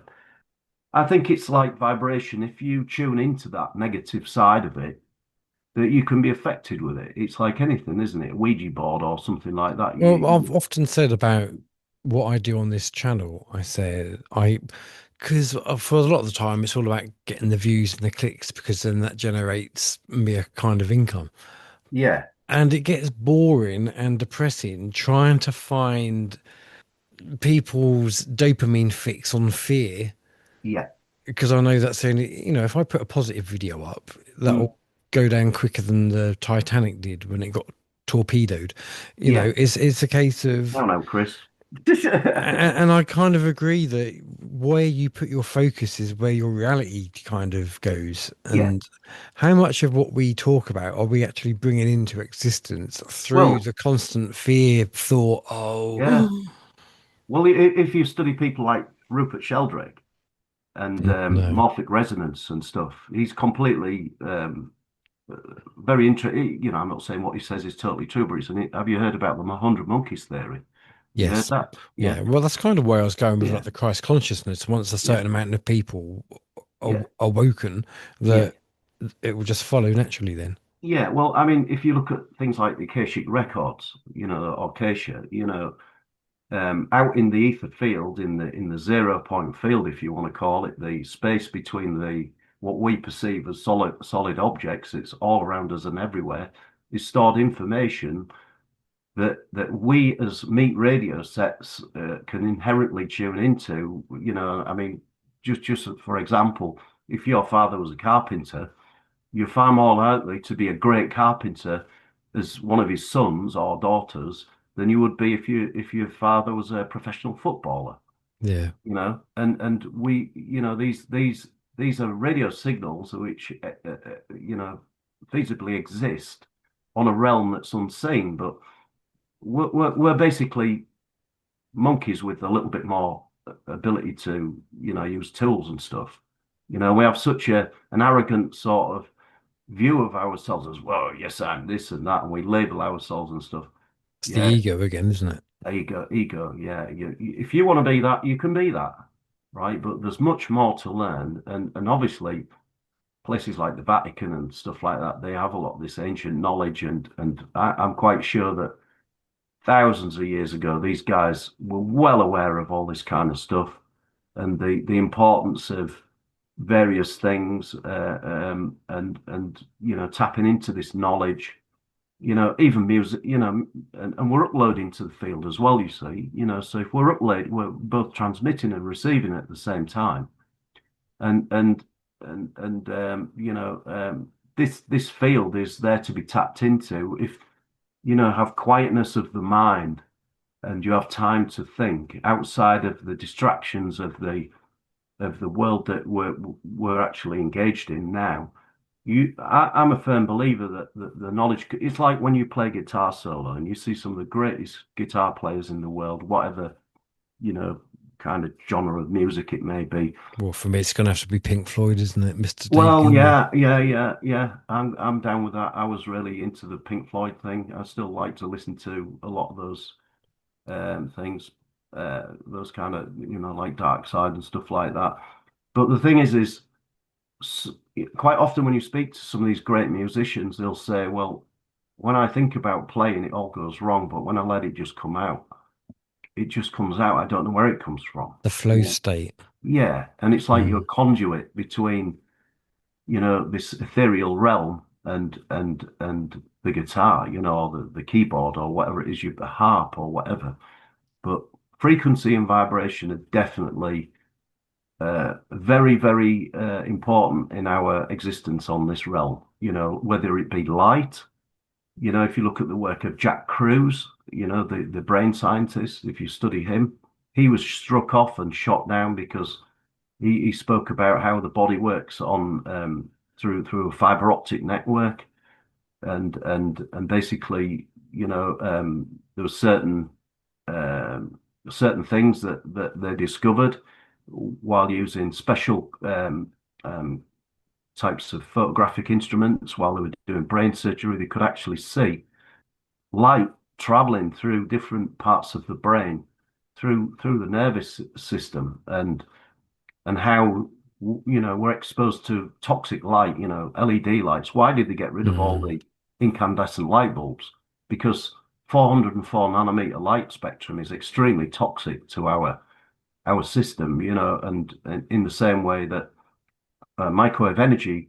I think it's like vibration. If you tune into that negative side of it, that you can be affected with it. It's like anything, isn't it? A Ouija board or something like that. Well, I've often said about what I do on this channel. I said because for a lot of the time it's all about getting the views and the clicks because then that generates me a kind of income. Yeah, And it gets boring and depressing trying to find people's dopamine fix on fear yeah, because I know that's the only, if I put a positive video up, mm, that'll go down quicker than the Titanic did when it got torpedoed. yeah. It's a case I of, don't know, Chris. and I kind of agree that where you put your focus is where your reality kind of goes. Yeah. And how much of what we talk about are we actually bringing into existence through Well, the constant fear, thought, yeah. oh, Well, if you study people like Rupert Sheldrake and no, morphic resonance and stuff, he's completely very interesting. I'm not saying what he says is totally true, but have you heard about the 100 monkeys theory? You heard yes. that? Yeah, Yeah, well, that's kind of where I was going with yeah, like the Christ consciousness. Once a yeah, certain amount of people yeah, awoken, yeah, that it will just follow naturally then. yeah. Well, I mean, if you look at things like the Akashic records, or Acacia, out in the ether field, in the 0 point field, if you want to call it, the space between the what we perceive as solid objects, it's all around us and everywhere, is stored information that we as meat radio sets can inherently tune into. I mean, just for example, if your father was a carpenter, you're far more likely to be a great carpenter as one of his sons or daughters than you would be if your father was a professional footballer. Yeah. And we, these are radio signals which feasibly exist on a realm that's unseen, but we're basically monkeys with a little bit more ability to, use tools and stuff. We have such an arrogant sort of view of ourselves as well. Yes, I'm this and that, and we label ourselves and stuff. It's the Yeah, ego again, isn't it? ego. Yeah, if you want to be that, you can be that, right? But there's much more to learn, and obviously places like the Vatican and stuff like that, they have a lot of this ancient knowledge, and I'm quite sure that thousands of years ago, these guys were well aware of all this kind of stuff and the importance of various things, and tapping into this knowledge. Even music. And we're uploading to the field as well. You see, so if we're uploading, we're both transmitting and receiving at the same time, and and and this field is there to be tapped into if have quietness of the mind and you have time to think outside of the distractions of the world that we're actually engaged in now. I'm a firm believer that the knowledge, it's like when you play guitar solo and you see some of the greatest guitar players in the world, whatever, you know, kind of genre of music it may be. Well, for me, it's going to have to be Pink Floyd, isn't it, Mr. Dave Well, Gilmour? yeah, yeah, yeah, yeah. I'm down with that. I was really into the Pink Floyd thing. I still like to listen to a lot of those things, those kind of, like Dark Side and stuff like that. But the thing is s- quite often when you speak to some of these great musicians, they'll say, well, when I think about playing, it all goes wrong, but when I let it just come out, it just comes out. I don't know where it comes from. The flow state. Yeah. And it's like you're a Mm. conduit between, this ethereal realm and the guitar, or the keyboard or whatever it is, the harp or whatever. But frequency and vibration are definitely very, very important in our existence on this realm. Whether it be light, if you look at the work of Jack Kruse, the brain scientist, if you study him, he was struck off and shot down because he spoke about how the body works on through a fiber optic network, and basically, there were certain things that they discovered while using special types of photographic instruments while they were doing brain surgery. They could actually see light traveling through different parts of the brain, through the nervous system, and how we're exposed to toxic light, LED lights. Why did they get rid of all the incandescent light bulbs? Because 404 nanometer light spectrum is extremely toxic to our system, and in the same way that microwave energy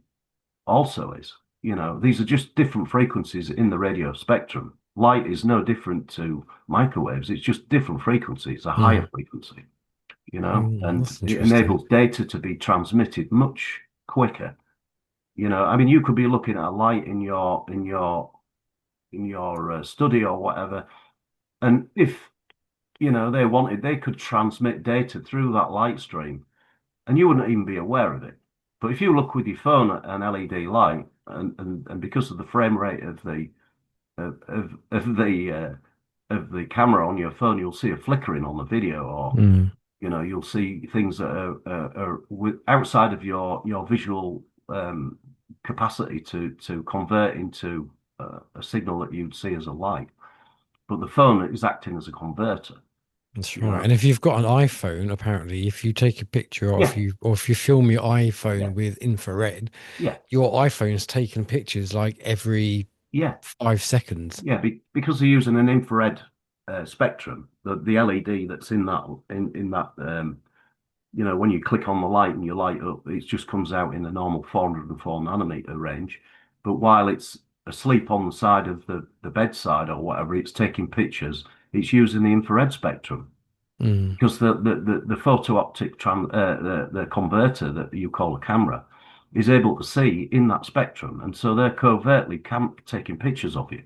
also is. These are just different frequencies in the radio spectrum. Light is no different to microwaves. It's just different frequencies, a higher frequency, and That's it interesting. enables data to be transmitted much quicker. I mean, you could be looking at a light in your study or whatever, and if they wanted, they could transmit data through that light stream, and you wouldn't even be aware of it. But if you look with your phone at an LED light, and because of the frame rate of the camera on your phone, you'll see a flickering on the video, or Mm. you'll see things that are outside of your visual capacity to convert into a signal that you'd see as a light. But the phone is acting as a converter. That's You right. know, And if you've got an iPhone, apparently, if you take a picture or if yeah, you film your yeah, iPhone with infrared, yeah, your iPhone's taking pictures like every yeah, 5 seconds. yeah. Because they're using an infrared spectrum, the LED that's in that when you click on the light and you light up, it just comes out in the normal 404 nanometer range. But while it's asleep on the side of the bedside or whatever, it's taking pictures. It's using the infrared spectrum Mm. because the photo optic the converter that you call a camera is able to see in that spectrum, and so they're covertly taking pictures of you.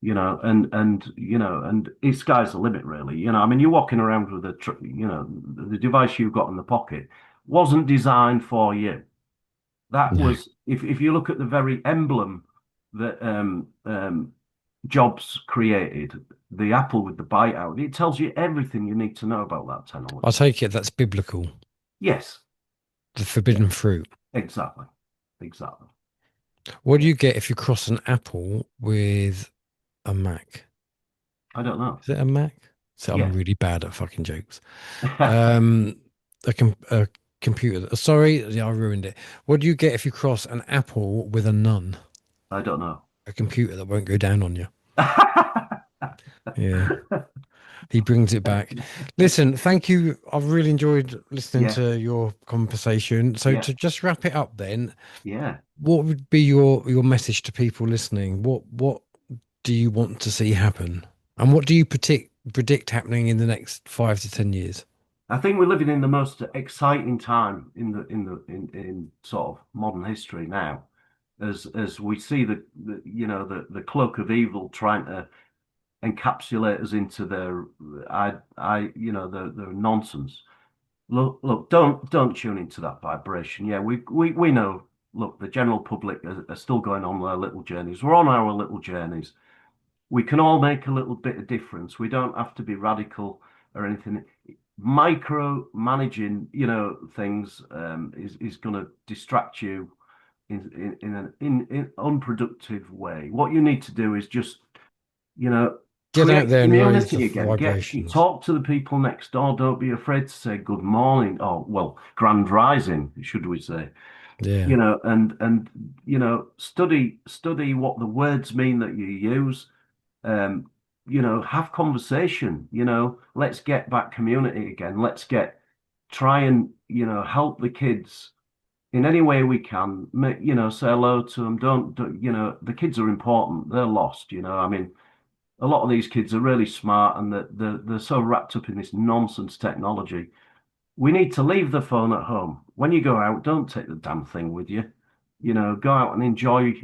And it's sky's the limit, really. I mean, you're walking around with the device you've got in the pocket wasn't designed for you. That No. was, if you look at the very emblem that Jobs created, the apple with the bite out, it tells you everything you need to know about that I technology. take it that's biblical, Yes, the yeah, forbidden fruit. exactly, exactly. What do Yeah. you get if you cross an apple with a Mac? I don't know. Is it a Mac? So I'm Yeah, really bad at fucking jokes. I Um, a computer. Sorry, yeah, I ruined it. What do you get if you cross an apple with a nun? don't know. A computer that won't go down on you. Yeah, he brings it back. Listen, thank you. I've really enjoyed listening Yeah, to your conversation. So yeah, to just wrap it up, then, yeah. what would be your message to people listening? What do you want to see happen, and what do you predict happening in the next 5 to 10 years? I think we're living in the most exciting time in sort of modern history now, as we see the cloak of evil trying to encapsulate us into their nonsense. Look, don't tune into that vibration. Yeah, we know. Look, the general public are still going on their little journeys. We're on our little journeys. We can all make a little bit of difference. We don't have to be radical or anything. Micro managing, things is going to distract you in an unproductive way. What you need to do is just, Get out create there and raise the community again. vibrations. Talk to the people next door. Don't be afraid to say good morning, or well, grand rising, should we say? Yeah. And study what the words mean that you use. um, have conversation, let's get back community again. Let's try and, help the kids in any way we can. Say hello to them. Don't, the kids are important. They're lost, I mean, a lot of these kids are really smart and they're so wrapped up in this nonsense technology. we need to leave the phone at home. When you go out, don't take the damn thing with you. Go out and enjoy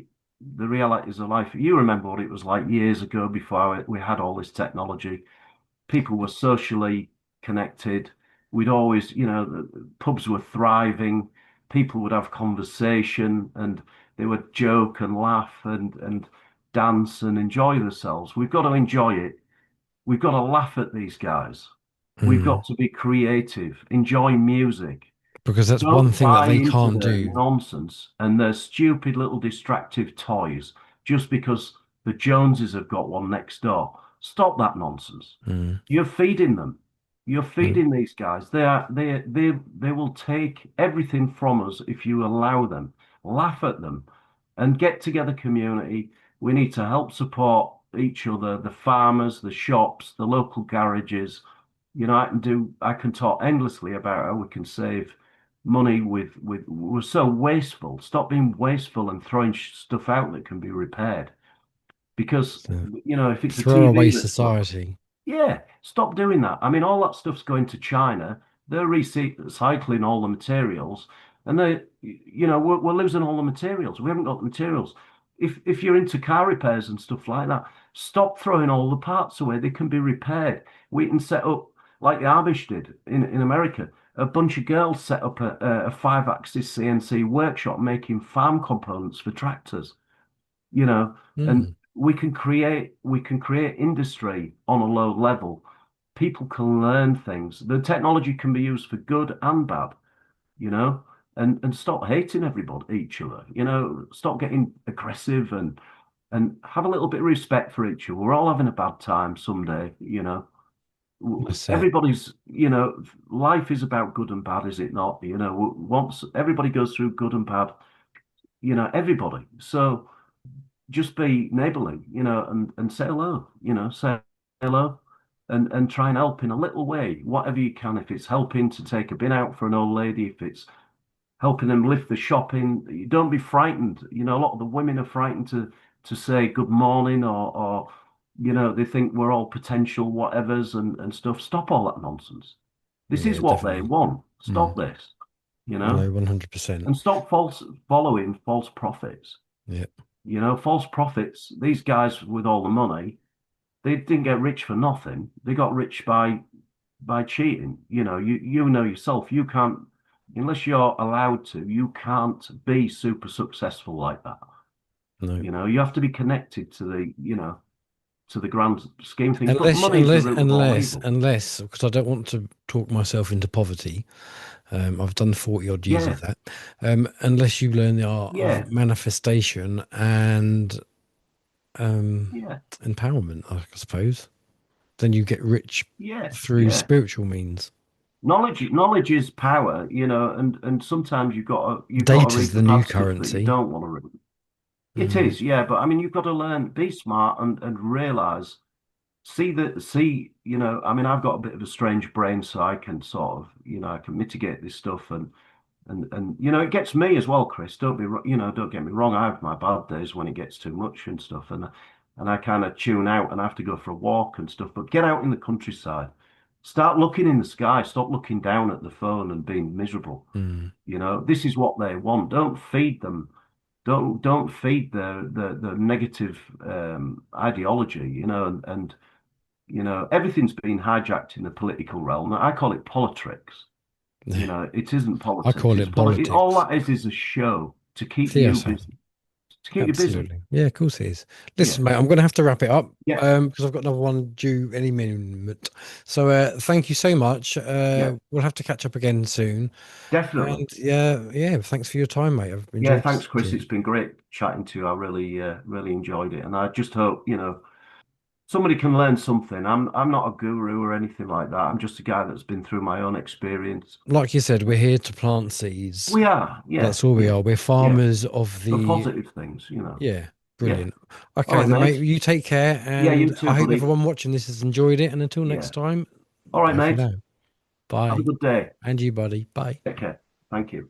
the realities of life. You remember what it was like years ago before we had all this technology. People were socially connected. We'd always, the pubs were thriving. People would have conversation and they would joke and laugh and dance and enjoy themselves. We've got to enjoy it. We've got to laugh at these guys. We've Mm. got to be creative, enjoy music. Because that's one Don't thing that buy they into can't their do. nonsense and their stupid little distractive toys just because the Joneses have got one next door. Stop that nonsense. Mm. You're feeding them. You're Mm. feeding these guys. They will take everything from us if you allow them. Laugh at them and get together community. We need to help support each other, the farmers, the shops, the local garages. I can talk endlessly about how we can save money with we're so wasteful. Stop being wasteful and throwing stuff out that can be repaired. Because So, if it's a throwaway TV that's broken, society. yeah, stop doing that. I mean, all that stuff's going to China. They're recycling all the materials, and we're losing all the materials. We haven't got the materials. If you're into car repairs and stuff like that, stop throwing all the parts away. They can be repaired. We can set up like the Amish did in America. A bunch of girls set up a five-axis CNC workshop making farm components for tractors. And Mm. we can create industry on a low level. People can learn things. The technology can be used for good and bad, you know, and stop hating everybody, each other, stop getting aggressive and have a little bit of respect for each other. We're all having a bad time someday. That's it. Everybody's, life is about good and bad, is it not? Once everybody goes through good and bad, everybody. So just be neighborly, and say hello, say hello and try and help in a little way, whatever you can. If it's helping to take a bin out for an old lady, if it's helping them lift the shopping, don't be frightened. A lot of the women are frightened to say good morning or they think we're all potential whatevers and stuff. Stop all that nonsense. This is Yeah, what they definitely. want. Stop Mm. this, you know, No, 100%. and stop following false prophets. Yeah. False prophets, these guys with all the money, they didn't get rich for nothing. They got rich by cheating. You know yourself, you can't, unless you're allowed to, you can't be super successful like that. No. You have to be connected to the grand scheme of things. But Unless, money is the unless, root of all unless, evil. unless, because I don't want to talk myself into poverty. I've done 40 odd years of Yeah, that. Unless you learn the art yeah, of manifestation and um, yeah, empowerment, I suppose, then you get rich yeah, through yeah. spiritual means. Knowledge is power, and sometimes you've got to Data's read the the new bad stuff that you currency. don't want to read. It Mm, is, yeah, but I mean, you've got to learn, be smart, and realize, I mean, I've got a bit of a strange brain, so I can sort of, I can mitigate this stuff, and it gets me as well, Chris. Don't get me wrong. I have my bad days when it gets too much and stuff, and I kind of tune out and I have to go for a walk and stuff. But get out in the countryside, start looking in the sky, stop looking down at the phone and being miserable. mm. This is what they want. Don't feed them, don't feed the negative ideology, and everything's been hijacked in the political realm. I call it politics. It isn't I politics. call It's it all politics. that is a show to keep you Theatre. busy. To keep you busy. Absolutely. Yeah, of course it is. Yeah. Listen, mate, I'm going to have to wrap it up Yeah. because I've got another one due any minute. So thank you so much. Yeah. We'll have to catch up again soon. Definitely. And yeah, thanks for your time, mate. I've Yeah. enjoyed Thanks, listening Chris. to It's you. been great chatting to you. I really enjoyed it, and I just hope somebody can learn something. I'm not a guru or anything like that. I'm just a guy that's been through my own experience. Like you said, we're here to plant seeds. We are. Yeah. That's all we Yeah. are. We're Yeah. farmers of For the, positive things. yeah, Yeah. brilliant. All Okay, right, then, mate, mate. you take care. Yeah. And You too, I hope buddy. everyone watching this has enjoyed it. And until next Yeah. time, All right, bye for mate. now. Have a Bye. good day. And you, buddy. Bye. Take care. Thank you.